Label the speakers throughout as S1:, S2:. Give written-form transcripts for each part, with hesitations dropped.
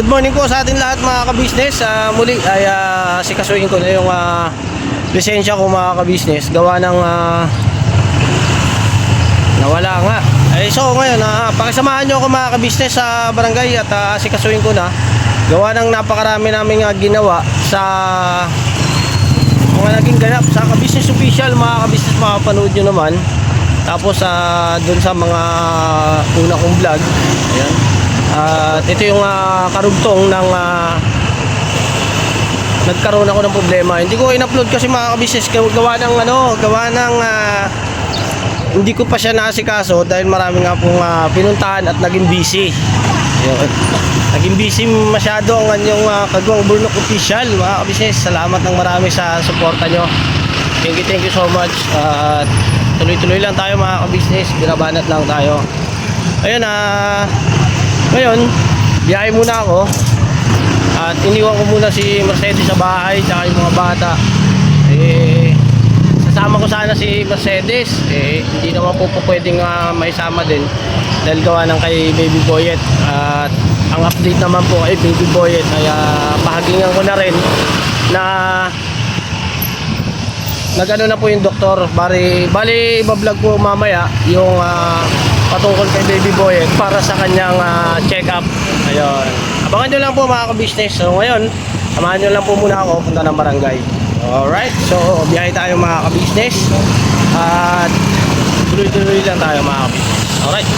S1: Good morning po sa ating lahat mga ka-business. Muli ay sikasuhin ko na yung lisensya ko mga ka-business. Gawa ng nawala nga. So ngayon, pakisamahan nyo ako mga ka-business sa barangay at sikasuhin ko na. Gawa ng napakarami namin ginawa sa mga naging ganap sa ka-business official mga ka-business, makapanood nyo naman. Tapos dun sa mga una kong vlog. Ayan. At ito yung karugtong ng nagkaroon ako ng problema. Hindi ko in-upload kasi mga ka-business, gawa ng hindi ko pa siya naasikaso dahil marami nga pong pinuntahan at naging busy. Ayun. Naging busy masyado ang yung Kagawang Burnok official mga ka-business. Salamat ng marami sa suporta nyo. Thank you so much. Tuloy-tuloy lang tayo mga ka-business, binabanat lang tayo. Ayun, ngayon, biyahe muna ako. At iniwan ko muna si Mercedes sa bahay, tsaka yung mga bata. Sasama ko sana si Mercedes. Hindi naman po pwedeng maisama din dahil gawa ng kay Baby Boyet. At ang update naman po kay Baby Boyet ay pahagingan ko na rin na nagano na po yung doktor. Bali iba-vlog ko mamaya yung patungkol kay Baby Boyet para sa kanyang check-up. Ayun. Abangan nyo lang po mga ka-business. So ngayon, samahan nyo lang po muna ako punta ng barangay. Alright, so biyahe tayo mga ka-business. At tuloy-tuloy lang tayo mga ka-business.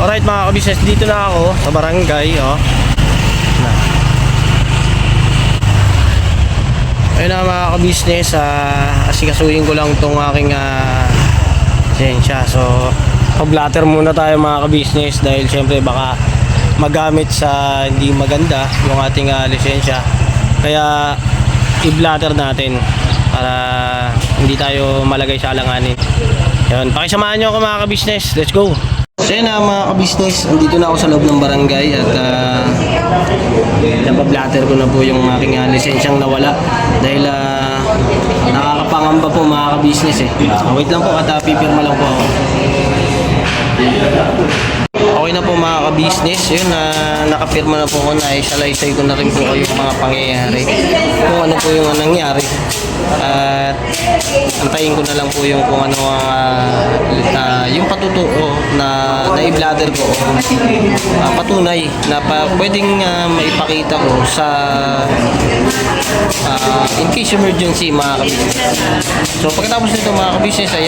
S1: Alright mga ka-business, dito na ako sa barangay. Ayun na mga ka-business, asikasuhin ko lang itong aking lisensya. So pag-blatter muna tayo mga ka-business dahil syempre baka magamit sa hindi maganda yung ating lisensya. Kaya i-blatter natin para hindi tayo malagay sa alanganin. Yun, pakisamahan nyo ako mga ka-business. Let's go! So yun na mga ka-business, andito na ako sa loob ng barangay at napablatter ko na po yung aking lisensyang nawala dahil nakakapangamba po mga ka-business wait lang po at pipirma lang po ako. Okay na po mga ka-business, yun nakapirma na po ako, naisalaysay ko na rin po kayo yung mga pangyayari kung ano po yung nangyari at antayin ko na lang po yung kung ano yung patutuo na i-blatter ko patunay na pwedeng maipakita ko sa in case emergency mga ka-business. So pagkatapos nito mga ka-business ay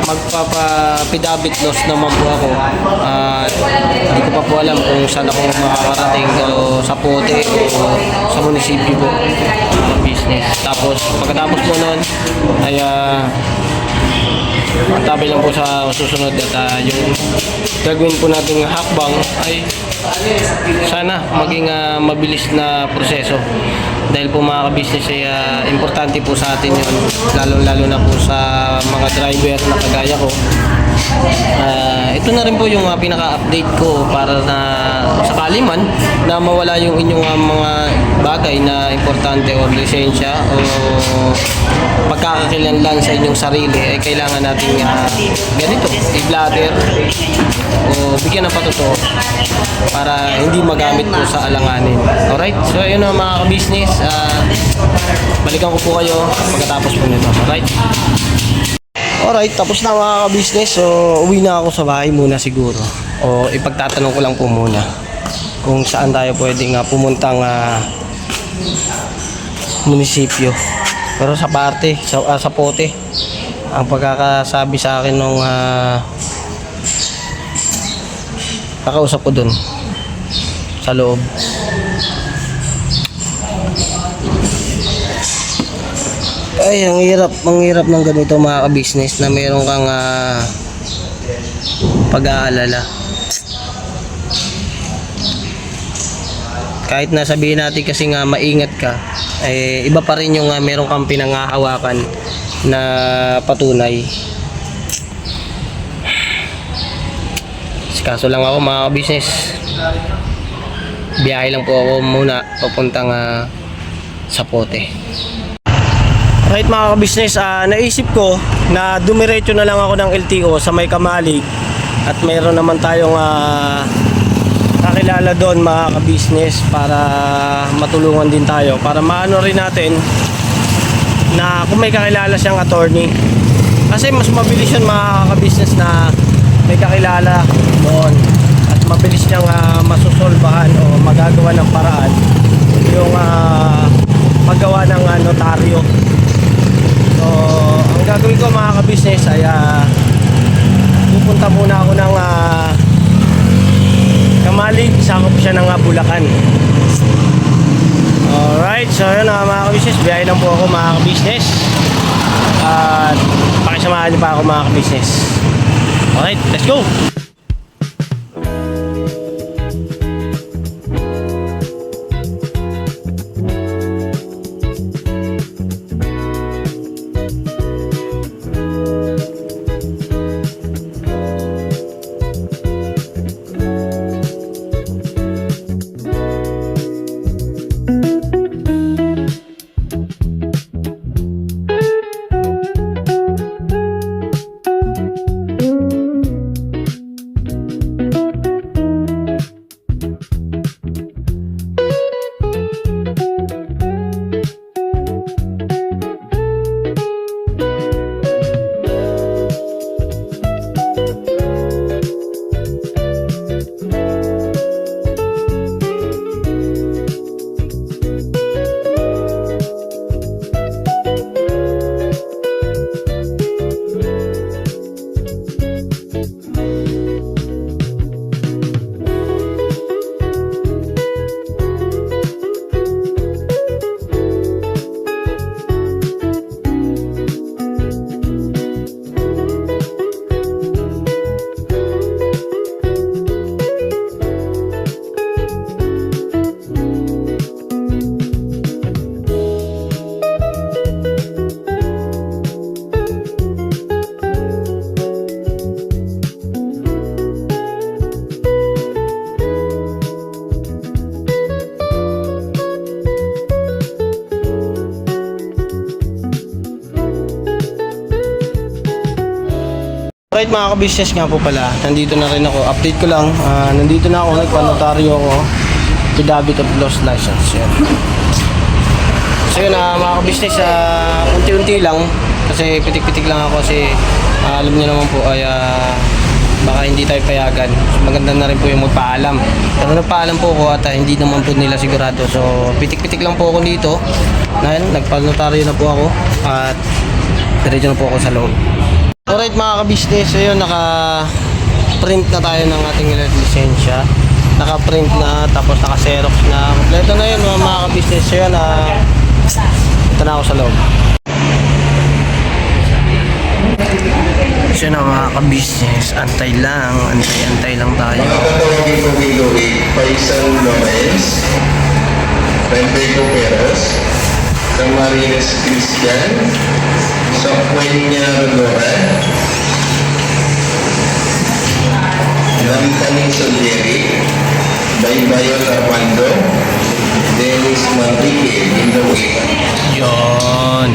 S1: magpapapidabit loss naman po ako. Hindi ko pa po alam kung saan ako makakarating o sa Pote o sa munisipyo po business. Tapos pagkatapos po noon ay antabay lang po sa susunod at yung gagawin po nating hakbang ay sana maging mabilis na proseso dahil po mga ka-business ay importante po sa atin yun, lalo na po sa mga driver na kagaya ko. Ito na rin po yung pinaka-update ko para na sakali man na mawala yung inyong mga bagay na importante o lisensya o pagkakakilanlan sa inyong sarili ay kailangan natin ganito, i-blatter o bigyan ng patutuo para hindi magamit po sa alanganin. Alright, so yun na mga ka-business, balikan ko po kayo pagkatapos po nito. Alright, tapos na mga ka-business. So uwi na ako sa bahay muna siguro o ipagtatanong ko lang po muna kung saan tayo pwedeng pumuntang munisipyo. Pero sa parte, sa Pote ang pagkakasabi sa akin nung nakausap ko dun sa loob. Ay, ang hirap ng ganito mga ka-business na meron kang pag-aalala. Kahit na sabihin natin kasi maingat ka, iba pa rin yung meron kang pinangahawakan na patunay. Kaso lang ako mga ka-business, biyahe lang po ako muna papuntang sa Pote. Right mga ka-business, naisip ko na dumiretso na lang ako ng LTO sa may Kamalig at mayroon naman tayong kakilala doon mga ka-business para matulungan din tayo. Para maano rin natin na kung may kakilala siyang attorney. Kasi mas mabilis yun mga ka-business na may kakilala doon. At mabilis niyang masusolbahan o magagawa ng paraan yung paggawa ng notaryo. So, ang gagawin ko mga ka-business ay pupunta muna ako ng Kamalig, sakop siya ng Bulacan. Alright, so yun mga ka-business, biyahe lang po ako mga ka-business. At pakisamahan niyo pa ako mga ka-business. Alright, let's go! Alright mga ka-business nga po pala, nandito na rin ako, update ko lang, nandito na ako, nagpanotaryo ako, affidavit of lost license, yan. So yun mga ka-business, unti-unti lang, kasi pitik-pitik lang ako kasi alam niyo naman po ay baka hindi tayo payagan. Maganda na rin po yung magpaalam. Pero nagpaalam po ako at hindi naman po nila sigurado, so pitik-pitik lang po ako dito, nagpanotaryo na po ako at diretso na po ako sa loob. Alright mga ka-business, ayun, naka-print na tayo ng ating lisensya. Naka-print na, tapos naka-xerox na. Kompleto na yun mga ka-business. Ayun, ito na ako sa loob. So na mga ka-business, antay lang tayo.
S2: Paisan Lopez, Renteco Peras, Camarines Cristian, Sokwenya Rodora, Namitaning Solieri, Baybayon Armando, Dennis Manrique, Indowe.
S1: Yun.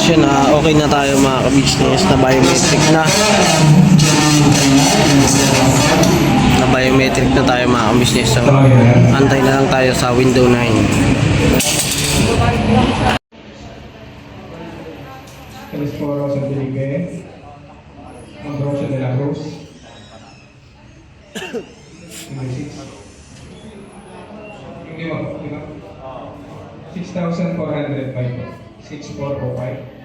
S1: So na, okay na tayo mga ka-business, na biometric na. Na biometric na tayo mga ka-business. So, antay na lang tayo sa window 9.
S3: Telesforo San Felipe, Ambrosio de la Cruz, 6,405, 6405.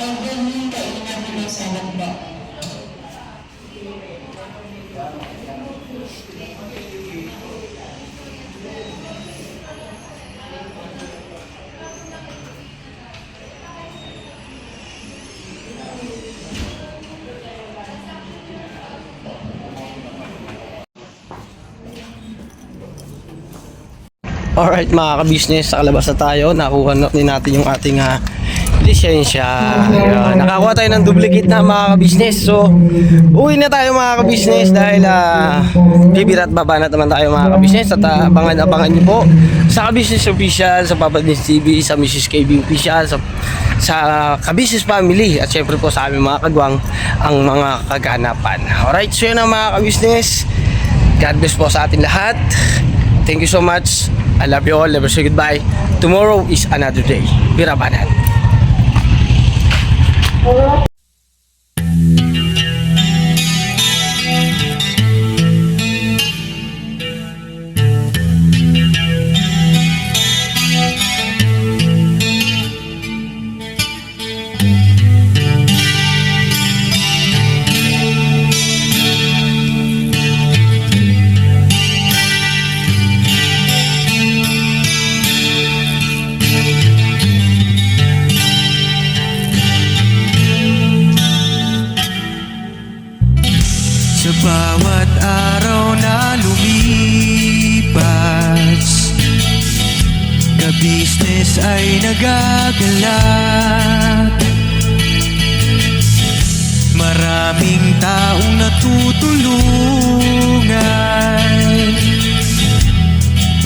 S4: And then hintayin namin ang salad po.
S1: Alright mga ka-business, sa kalabas na tayo. Nakuha na din natin yung ating lisensya. Ayan, nakakuha tayo ng duplicate na mga ka-business. So, uwi na tayo mga ka-business dahil bibira at babanat naman tayo mga ka-business. At abangan nyo po sa ka-business official, sa Papa Dins TV, sa Mrs. KB official, sa ka-business family, at syempre po sa aming mga kagwang ang mga kaganapan. Alright, so yun ang mga ka-business. God bless po sa atin lahat. Thank you so much. I love you all. Never say goodbye. Tomorrow is another day. Bira banat.
S5: Sa bawat araw na lumipas, ka-business ay nagagalak. Maraming taong natutulungan,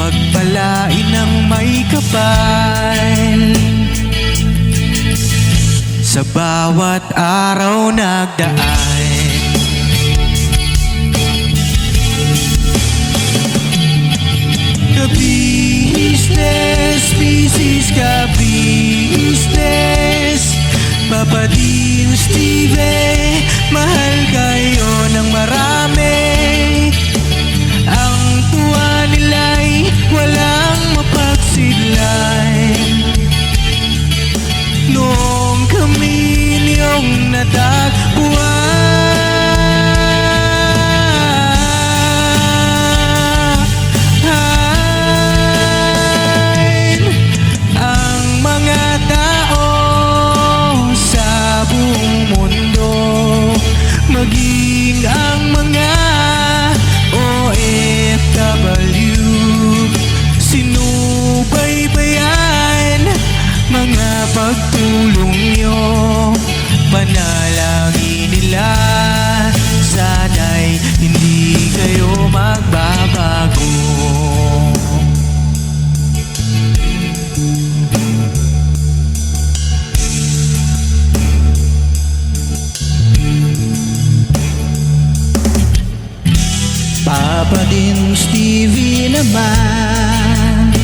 S5: pagpalain ng may kapal. Sa bawat araw nagdaan, ka-business, business ka-business, Papa Dins TV, mahal kayo ng marami. Ang tuwa nila'y walang mapagsidlay. Noong kami niyong natagpuan, ang mga tao sa buong mundo, maging ang mga OFW, sinubaybayan mga pagtulong nyo, panalangin nila, sana'y hindi kayo magbabago. Papa Dins TV naman,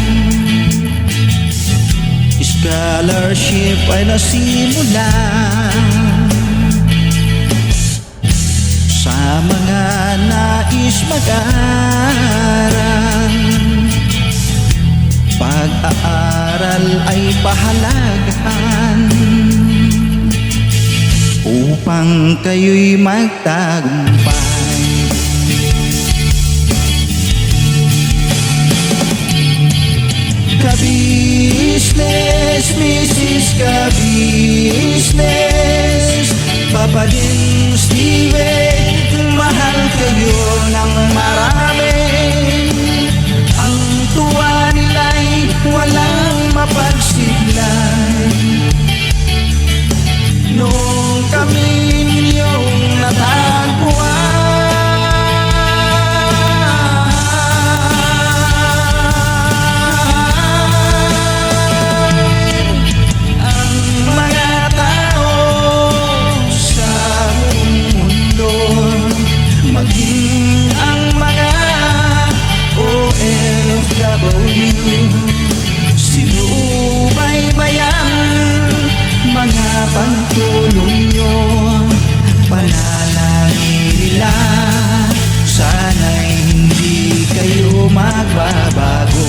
S5: scholarship ay nasimula sa mga nais mag-aral. Pag-aaral ay pahalagahan upang kayo'y magtagumpay. Ka-business, Mrs. Ka-business, Papa Dins TV, mahal kayo ng marami. Ang tuwa nila'y walang mapagsiglay. Noong kami ninyong natagpuan, maging ang mga OFW, sinubaybayan mga pagtulong nyo, panalangin nila, sana'y hindi kayo magbabago.